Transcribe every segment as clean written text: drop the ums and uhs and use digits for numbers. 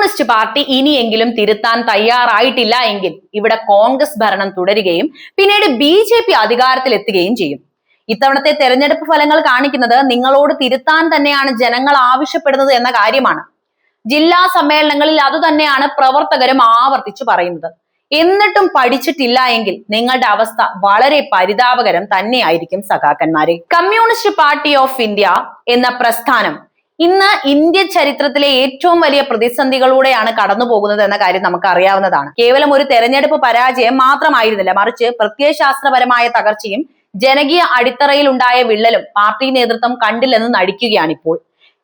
Communist party ഇനിയെങ്കിലും തിരുത്താൻ തയ്യാറായിട്ടില്ല എങ്കിൽ ഇവിടെ കോൺഗ്രസ് ഭരണം തുടരുകയും പിന്നീട് BJP അധികാരത്തിലെത്തുകയും ചെയ്യും. ഇത്തവണത്തെ തെരഞ്ഞെടുപ്പ് ഫലങ്ങൾ കാണിക്കുന്നത് നിങ്ങളോട് തിരുത്താൻ തന്നെയാണ് ജനങ്ങൾ ആവശ്യപ്പെടുന്നത് എന്ന കാര്യമാണ്. ജില്ലാ സമ്മേളനങ്ങളിൽ അതുതന്നെയാണ് പ്രവർത്തകരും ആവർത്തിച്ചു പറയുന്നത്. എന്നിട്ടും പഠിച്ചിട്ടില്ല എങ്കിൽ നിങ്ങളുടെ അവസ്ഥ വളരെ പരിതാപകരം തന്നെയായിരിക്കും സഖാക്കന്മാരെ. കമ്മ്യൂണിസ്റ്റ് പാർട്ടി ഓഫ് ഇന്ത്യ എന്ന പ്രസ്ഥാനം ഇന്ന് ഇന്ത്യൻ ചരിത്രത്തിലെ ഏറ്റവും വലിയ പ്രതിസന്ധികളിലൂടെയാണ് കടന്നു പോകുന്നത് എന്ന കാര്യം നമുക്ക് അറിയാവുന്നതാണ്. കേവലം ഒരു തെരഞ്ഞെടുപ്പ് പരാജയം മാത്രമായിരുന്നില്ല, മറിച്ച് പ്രത്യയശാസ്ത്രപരമായ തകർച്ചയും ജനകീയ അടിത്തറയിൽ ഉണ്ടായ വിള്ളലും പാർട്ടി നേതൃത്വം കണ്ടില്ലെന്ന് നടിക്കുകയാണിപ്പോൾ.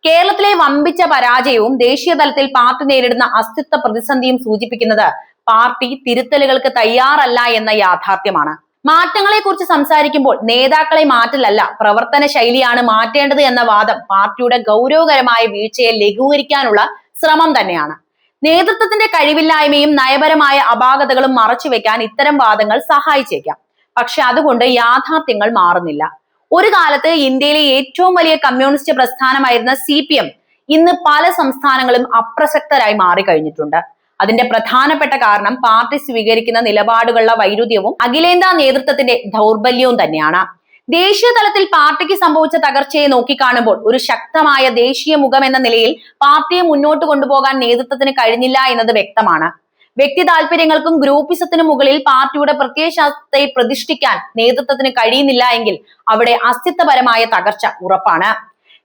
കേരളത്തിലെ വമ്പിച്ച പരാജയവും ദേശീയ തലത്തിൽ പാർട്ടി നേരിടുന്ന അസ്തിത്വ പ്രതിസന്ധിയും സൂചിപ്പിക്കുന്നത് പാർട്ടി തിരുത്തലുകൾക്ക് തയ്യാറല്ല എന്ന യാഥാർത്ഥ്യമാണ്. മാറ്റങ്ങളെ കുറിച്ച് സംസാരിക്കുമ്പോൾ നേതാക്കളെ മാറ്റലല്ല, പ്രവർത്തന ശൈലിയാണ് മാറ്റേണ്ടത് എന്ന വാദം പാർട്ടിയുടെ ഗൗരവകരമായ വീഴ്ചയെ ലഘൂകരിക്കാനുള്ള ശ്രമം തന്നെയാണ്. നേതൃത്വത്തിന്റെ കഴിവില്ലായ്മയും നയപരമായ അപാകതകളും മറച്ചുവെക്കാൻ ഇത്തരം വാദങ്ങൾ സഹായിച്ചേക്കാം. പക്ഷെ അതുകൊണ്ട് യാഥാർത്ഥ്യങ്ങൾ മാറുന്നില്ല. ഒരു കാലത്ത് ഇന്ത്യയിലെ ഏറ്റവും വലിയ കമ്മ്യൂണിസ്റ്റ് പ്രസ്ഥാനമായിരുന്ന CPM ഇന്ന് പല സംസ്ഥാനങ്ങളും അപ്രസക്തരായി മാറിക്കഴിഞ്ഞിട്ടുണ്ട്. അതിന്റെ പ്രധാനപ്പെട്ട കാരണം പാർട്ടി സ്വീകരിക്കുന്ന നിലപാടുകളുടെ വൈരുദ്ധ്യവും അഖിലേന്ത്യാ നേതൃത്വത്തിന്റെ ദൗർബല്യവും തന്നെയാണ്. ദേശീയ തലത്തിൽ പാർട്ടിക്ക് സംഭവിച്ച തകർച്ചയെ നോക്കിക്കാണുമ്പോൾ ഒരു ശക്തമായ ദേശീയ മുഖം എന്ന നിലയിൽ പാർട്ടിയെ മുന്നോട്ട് കൊണ്ടുപോകാൻ നേതൃത്വത്തിന് കഴിഞ്ഞില്ല എന്നത് വ്യക്തമാണ്. വ്യക്തി താല്പര്യങ്ങൾക്കും ഗ്രൂപ്പിസത്തിനും മുകളിൽ പാർട്ടിയുടെ പ്രത്യയശാസ്ത്രത്തെ പ്രതിഷ്ഠിക്കാൻ നേതൃത്വത്തിന് കഴിയുന്നില്ല എങ്കിൽ അവിടെ അസ്തിത്വപരമായ തകർച്ച ഉറപ്പാണ്.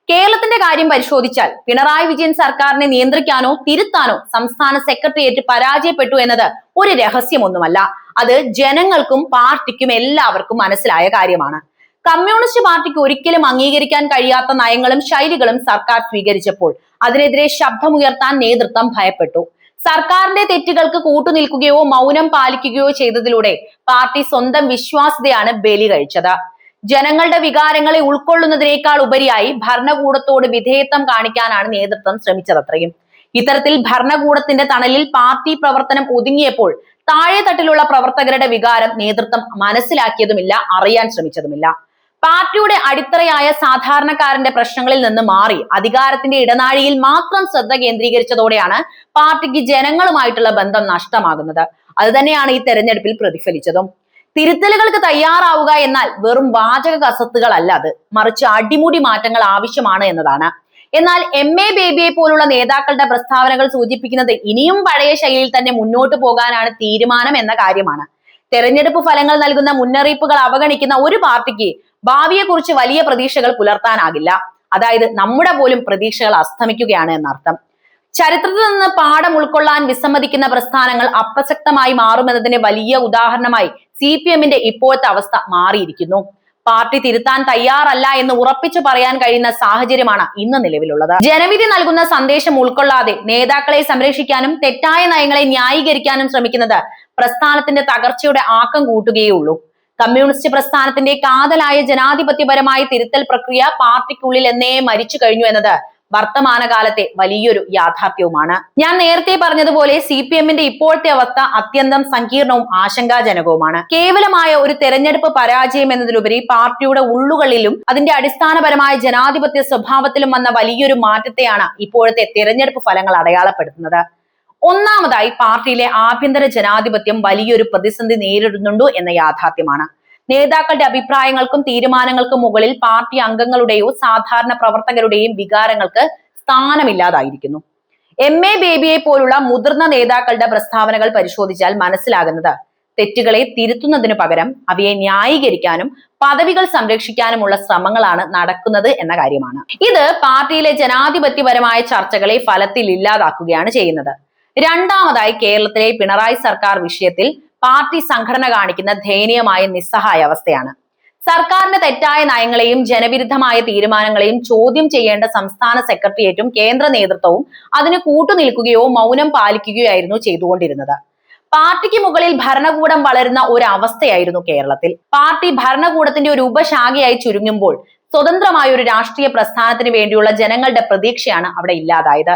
കേരളത്തിന്റെ കാര്യം പരിശോധിച്ചാൽ പിണറായി വിജയൻ സർക്കാരിനെ നിയന്ത്രിക്കാനോ തിരുത്താനോ സംസ്ഥാന സെക്രട്ടേറിയറ്റ് പരാജയപ്പെട്ടു എന്നത് ഒരു രഹസ്യമൊന്നുമല്ല. അത് ജനങ്ങൾക്കും പാർട്ടിക്കും എല്ലാവർക്കും മനസ്സിലായ കാര്യമാണ്. കമ്മ്യൂണിസ്റ്റ് പാർട്ടിക്ക് ഒരിക്കലും അംഗീകരിക്കാൻ കഴിയാത്ത നയങ്ങളും ശൈലികളും സർക്കാർ സ്വീകരിച്ചപ്പോൾ അതിനെതിരെ ശബ്ദമുയർത്താൻ നേതൃത്വം ഭയപ്പെട്ടു. സർക്കാരിന്റെ തെറ്റുകൾക്ക് കൂട്ടുനിൽക്കുകയോ മൗനം പാലിക്കുകയോ ചെയ്തതിലൂടെ പാർട്ടി സ്വന്തം വിശ്വാസ്യതയാണ് ബലി കഴിച്ചത്. ജനങ്ങളുടെ വികാരങ്ങളെ ഉൾക്കൊള്ളുന്നതിനേക്കാൾ ഉപരിയായി ഭരണകൂടത്തോട് വിധേയത്വം കാണിക്കാനാണ് നേതൃത്വം ശ്രമിച്ചതത്രയും. ഇത്തരത്തിൽ ഭരണകൂടത്തിന്റെ തണലിൽ പാർട്ടി പ്രവർത്തനം ഒതുങ്ങിയപ്പോൾ താഴെത്തട്ടിലുള്ള പ്രവർത്തകരുടെ വികാരം നേതൃത്വം മനസ്സിലാക്കിയതുമില്ല, അറിയാൻ ശ്രമിച്ചതുമില്ല. പാർട്ടിയുടെ അടിത്തറയായ സാധാരണക്കാരന്റെ പ്രശ്നങ്ങളിൽ നിന്ന് മാറി അധികാരത്തിന്റെ ഇടനാഴിയിൽ മാത്രം ശ്രദ്ധ കേന്ദ്രീകരിച്ചതോടെയാണ് പാർട്ടിക്ക് ജനങ്ങളുമായിട്ടുള്ള ബന്ധം നഷ്ടമാകുന്നത്. അത് തന്നെയാണ് ഈ തെരഞ്ഞെടുപ്പിൽ പ്രതിഫലിച്ചതും. തിരുത്തലുകൾക്ക് തയ്യാറാവുക എന്നാൽ വെറും വാചക കസത്തുകളല്ല, അത് മറിച്ച് അടിമുടി മാറ്റങ്ങൾ ആവശ്യമാണ് എന്നതാണ്. എന്നാൽ MA ബേബിയെ പോലുള്ള നേതാക്കളുടെ പ്രസ്താവനകൾ സൂചിപ്പിക്കുന്നത് ഇനിയും പഴയ ശൈലിയിൽ തന്നെ മുന്നോട്ട് പോകാനാണ് തീരുമാനം എന്ന കാര്യമാണ്. തെരഞ്ഞെടുപ്പ് ഫലങ്ങൾ നൽകുന്ന മുന്നറിയിപ്പുകൾ അവഗണിക്കുന്ന ഒരു പാർട്ടിക്ക് ഭാവിയെക്കുറിച്ച് വലിയ പ്രതീക്ഷകൾ പുലർത്താനാകില്ല. അതായത് നമ്മുടെ പോലും പ്രതീക്ഷകൾ അസ്തമിക്കുകയാണ് എന്നർത്ഥം. ചരിത്രത്തിൽ നിന്ന് പാഠം ഉൾക്കൊള്ളാൻ വിസമ്മതിക്കുന്ന പ്രസ്ഥാനങ്ങൾ അപ്രസക്തമായി മാറുമെന്നതിന് വലിയ ഉദാഹരണമായി CPMന്റെ ഇപ്പോഴത്തെ അവസ്ഥ മാറിയിരിക്കുന്നു. പാർട്ടി തിരുത്താൻ തയ്യാറല്ല എന്ന് ഉറപ്പിച്ചു പറയാൻ കഴിയുന്ന സാഹചര്യമാണ് ഇന്ന് നിലവിലുള്ളത്. ജനവിധി നൽകുന്ന സന്ദേശം ഉൾക്കൊള്ളാതെ നേതാക്കളെ സംരക്ഷിക്കാനും തെറ്റായ നയങ്ങളെ ന്യായീകരിക്കാനും ശ്രമിക്കുന്നത് പ്രസ്ഥാനത്തിന്റെ തകർച്ചയുടെ ആക്കം കൂട്ടുകയുള്ളൂ. കമ്മ്യൂണിസ്റ്റ് പ്രസ്ഥാനത്തിന്റെ കാതലായ ജനാധിപത്യപരമായ തിരുത്തൽ പ്രക്രിയ പാർട്ടിക്കുള്ളിൽ എന്നേ മരിച്ചു കഴിഞ്ഞു എന്നത് വർത്തമാനകാലത്തെ വലിയൊരു യാഥാർത്ഥ്യവുമാണ്. ഞാൻ നേരത്തെ പറഞ്ഞതുപോലെ CPMന്റെ ഇപ്പോഴത്തെ അവസ്ഥ അത്യന്തം സങ്കീർണവും ആശങ്കാജനകവുമാണ്. കേവലമായ ഒരു തെരഞ്ഞെടുപ്പ് പരാജയം എന്നതിലുപരി പാർട്ടിയുടെ ഉള്ളുകളിലും അതിന്റെ അടിസ്ഥാനപരമായ ജനാധിപത്യ സ്വഭാവത്തിലും വന്ന വലിയൊരു മാറ്റത്തെയാണ് ഇപ്പോഴത്തെ തെരഞ്ഞെടുപ്പ് ഫലങ്ങൾ അടയാളപ്പെടുത്തുന്നത്. ഒന്നാമതായി പാർട്ടിയിലെ ആഭ്യന്തര ജനാധിപത്യം വലിയൊരു പ്രതിസന്ധി നേരിടുന്നുണ്ടോ എന്ന യാഥാർത്ഥ്യമാണ്. നേതാക്കളുടെ അഭിപ്രായങ്ങൾക്കും തീരുമാനങ്ങൾക്കും മുകളിൽ പാർട്ടി അംഗങ്ങളുടെയോ സാധാരണ പ്രവർത്തകരുടെയും വികാരങ്ങൾക്ക് സ്ഥാനമില്ലാതായിരിക്കുന്നു. MA ബേബിയെ പോലുള്ള മുതിർന്ന നേതാക്കളുടെ പ്രസ്താവനകൾ പരിശോധിച്ചാൽ മനസ്സിലാകുന്നത് തെറ്റുകളെ തിരുത്തുന്നതിനു പകരം അവയെ ന്യായീകരിക്കാനും പദവികൾ സംരക്ഷിക്കാനുമുള്ള ശ്രമങ്ങളാണ് നടക്കുന്നത് എന്ന കാര്യമാണ്. ഇത് പാർട്ടിയിലെ ജനാധിപത്യപരമായ ചർച്ചകളെ ഫലത്തിൽ ഇല്ലാതാക്കുകയാണ് ചെയ്യുന്നത്. രണ്ടാമതായി കേരളത്തിലെ പിണറായി സർക്കാർ വിഷയത്തിൽ പാർട്ടി സംഘടന കാണിക്കുന്ന ദയനീയമായ നിസ്സഹായ അവസ്ഥയാണ്. സർക്കാരിന്റെ തെറ്റായ നയങ്ങളെയും ജനവിരുദ്ധമായ തീരുമാനങ്ങളെയും ചോദ്യം ചെയ്യേണ്ട സംസ്ഥാന സെക്രട്ടേറിയറ്റും കേന്ദ്ര നേതൃത്വവും അതിന് കൂട്ടുനിൽക്കുകയോ മൗനം പാലിക്കുകയായിരുന്നു ചെയ്തുകൊണ്ടിരുന്നത്. പാർട്ടിക്ക് മുകളിൽ ഭരണകൂടം വളരുന്ന ഒരു അവസ്ഥയായിരുന്നു കേരളത്തിൽ. പാർട്ടി ഭരണകൂടത്തിന്റെ ഒരു ഉപശാഖയായി ചുരുങ്ങുമ്പോൾ സ്വതന്ത്രമായ ഒരു രാഷ്ട്രീയ പ്രസ്ഥാനത്തിന് വേണ്ടിയുള്ള ജനങ്ങളുടെ പ്രതീക്ഷയാണ് അവിടെ ഇല്ലാതായത്.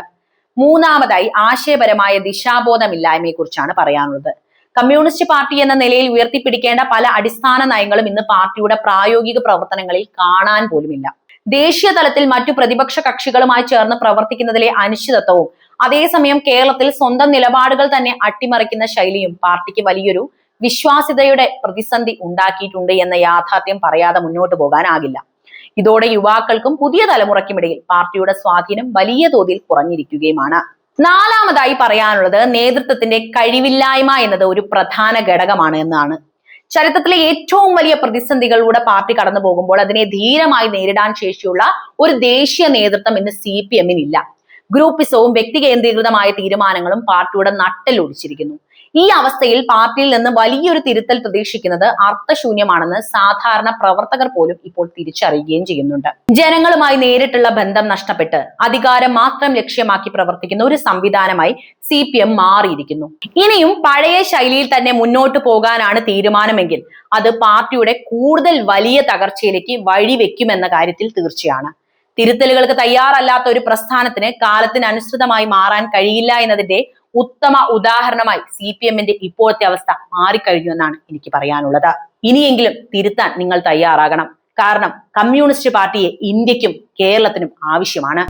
മൂന്നാമതായി ആശയപരമായ ദിശാബോധമില്ലായ്മയെ കുറിച്ചാണ് പറയാനുള്ളത്. കമ്മ്യൂണിസ്റ്റ് പാർട്ടി എന്ന നിലയിൽ ഉയർത്തിപ്പിടിക്കേണ്ട പല അടിസ്ഥാന നയങ്ങളും ഇന്ന് പാർട്ടിയുടെ പ്രായോഗിക പ്രവർത്തനങ്ങളിൽ കാണാൻ പോലുമില്ല. ദേശീയ തലത്തിൽ മറ്റു പ്രതിപക്ഷ കക്ഷികളുമായി ചേർന്ന് പ്രവർത്തിക്കുന്നതിലെ അനിശ്ചിതത്വവും അതേസമയം കേരളത്തിൽ സ്വന്തം നിലപാടുകൾ തന്നെ അട്ടിമറിക്കുന്ന ശൈലിയും പാർട്ടിക്ക് വലിയൊരു വിശ്വാസ്യതയുടെ പ്രതിസന്ധി ഉണ്ടാക്കിയിട്ടുണ്ട് എന്ന യാഥാർത്ഥ്യം പറയാതെ മുന്നോട്ട് പോകാനാകില്ല. ഇതോടെ യുവാക്കൾക്കും പുതിയ തലമുറയ്ക്കുമിടയിൽ പാർട്ടിയുടെ സ്വാധീനം വലിയ തോതിൽ കുറഞ്ഞിരിക്കുകയുമാണ്. നാലാമതായി പറയാനുള്ളത് നേതൃത്വത്തിന്റെ കഴിവില്ലായ്മ എന്നത് ഒരു പ്രധാന ഘടകമാണ് എന്നാണ്. ചരിത്രത്തിലെ ഏറ്റവും വലിയ പ്രതിസന്ധികളിലൂടെ പാർട്ടി കടന്നു പോകുമ്പോൾ അതിനെ ധീരമായി നേരിടാൻ ശേഷിയുള്ള ഒരു ദേശീയ നേതൃത്വം ഇന്ന് CPM-നില്ല. ഗ്രൂപ്പിസവും വ്യക്തി കേന്ദ്രീകൃതമായ തീരുമാനങ്ങളും പാർട്ടിയുടെ നട്ടെല്ലൊടിച്ചിരിക്കുന്നു. ഈ അവസ്ഥയിൽ പാർട്ടിയിൽ നിന്ന് വലിയൊരു തിരുത്തൽ പ്രതീക്ഷിക്കുന്നത് അർത്ഥശൂന്യമാണെന്ന് സാധാരണ പ്രവർത്തകർ പോലും ഇപ്പോൾ തിരിച്ചറിയുകയും ചെയ്യുന്നുണ്ട്. ജനങ്ങളുമായി നേരിട്ടുള്ള ബന്ധം നഷ്ടപ്പെട്ട് അധികാരം മാത്രം ലക്ഷ്യമാക്കി പ്രവർത്തിക്കുന്ന ഒരു സംവിധാനമായി CPM മാറിയിരിക്കുന്നു. ഇനിയും പഴയ ശൈലിയിൽ തന്നെ മുന്നോട്ട് പോകാനാണ് തീരുമാനമെങ്കിൽ അത് പാർട്ടിയുടെ കൂടുതൽ വലിയ തകർച്ചയിലേക്ക് വഴിവെക്കുമെന്ന കാര്യത്തിൽ തീർച്ചയാണ്. തിരുത്തലുകൾക്ക് തയ്യാറല്ലാത്ത ഒരു പ്രസ്ഥാനത്തിന് കാലത്തിനനുസൃതമായി മാറാൻ കഴിയില്ല എന്നതിന്റെ ഉത്തമ ഉദാഹരണമായി CPM-ന്റെ ഇപ്പോഴത്തെ അവസ്ഥ മാറിക്കഴിഞ്ഞു എന്നാണ് എനിക്ക് പറയാനുള്ളത്. ഇനിയെങ്കിലും തിരുത്താൻ നിങ്ങൾ തയ്യാറാകണം. കാരണം കമ്മ്യൂണിസ്റ്റ് പാർട്ടിയെ ഇന്ത്യക്കും കേരളത്തിനും ആവശ്യമാണ്.